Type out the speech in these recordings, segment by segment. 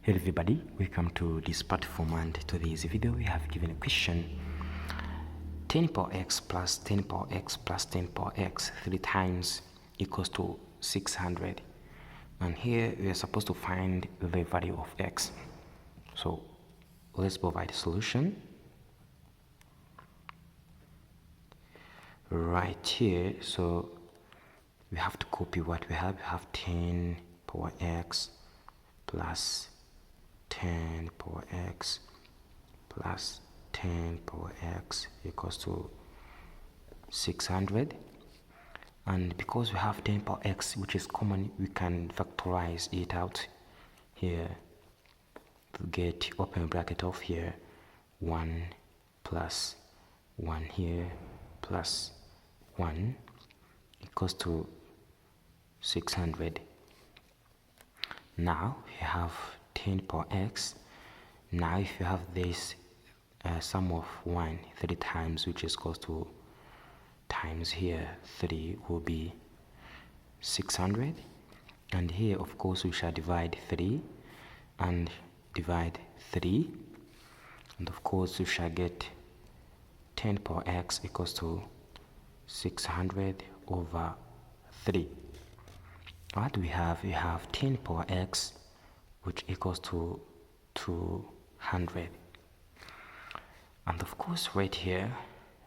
Hello everybody, welcome to this platform, and to this video we have given a question. 10 power x plus 10 power x plus 10 power x 3 times equals to 600, and here we are supposed to find the value of x. So let's provide a solution. Right here, so we have to copy what we have. We have 10 power x plus 10 power x plus 10 power x equals to 600, and because we have 10 power x, which is common, we can factorize it out here to get open bracket of here 1 plus 1 here plus 1 equals to 600. Now we have 10 power x. Now if you have this sum of 1 3 times, which is equals to times here 3 will be 600, and here of course we shall divide 3 and divide 3, and of course we shall get 10 power x equals to 600 over 3. What we have? We have 10 power x, which equals to 200. And of course right here,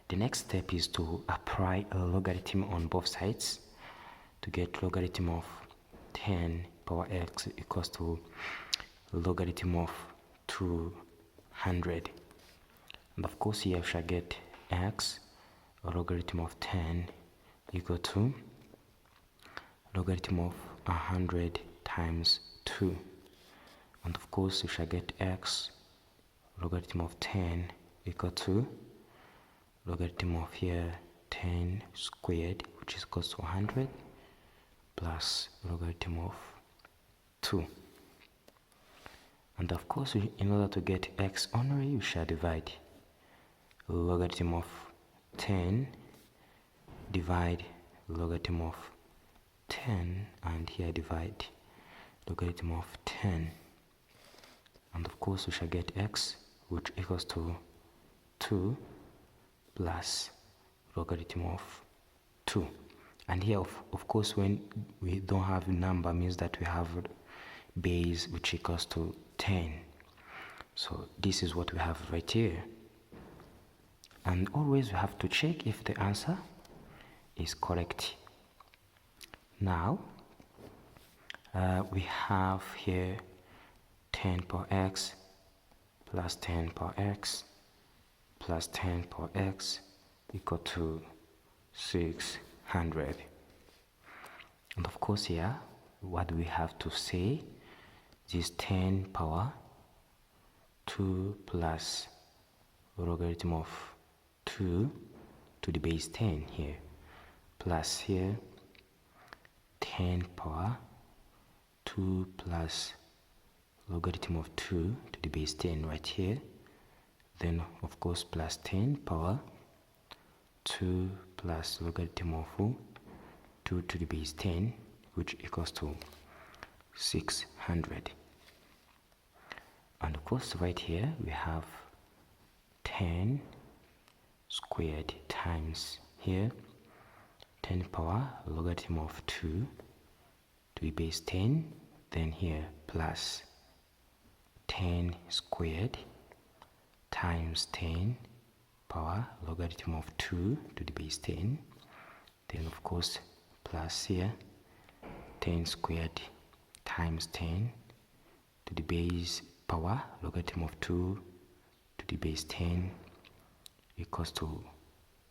the next step is to apply a logarithm on both sides to get logarithm of 10 power x equals to logarithm of 200. And of course here we shall get x, logarithm of 10 equal to logarithm of 100 times 2. And of course we shall get x, logarithm of 10 equal to logarithm of here 10 squared, which is equals to 100, plus logarithm of 2. And of course in order to get x only, we shall divide logarithm of 10 divide logarithm of 10, and here divide logarithm of 10, and of course we shall get x, which equals to 2 plus logarithm of 2. And here of course when we don't have a number, means that we have base which equals to 10. So this is what we have right here, and always we have to check if the answer is correct. Now we have here 10 power x plus 10 power x plus 10 power x equal to 600. And of course here, what do we have to say? This 10 power 2 plus logarithm of 2 to the base 10 here, plus here 10 power 2 plus logarithm of 2 to the base 10 right here, then of course plus 10 power 2 plus logarithm of 2 to the base 10, which equals to 600. And of course right here we have 10 squared times here 10 power logarithm of 2 to the base 10, then here plus 10 squared times 10 power logarithm of 2 to the base 10, then of course plus here 10 squared times 10 to the base power logarithm of 2 to the base 10 equals to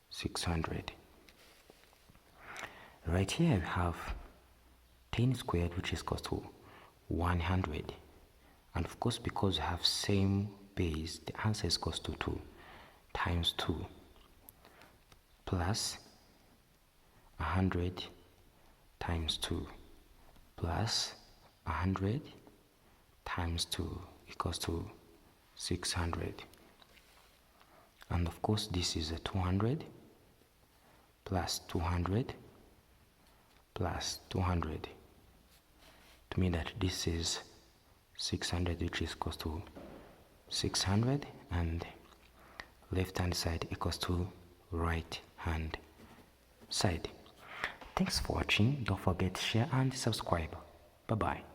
600. Right here we have 10 squared, which is equals to 100, and of course because we have same base, the answer is equals to 2 times 2 plus 100 times 2 plus 100 times 2 equals to 600. And of course this is a 200 plus 200 plus 200, to mean that this is 600, which is equals to 600, and left hand side equals to right hand side. Thanks for watching. Don't forget to share and subscribe. Bye bye.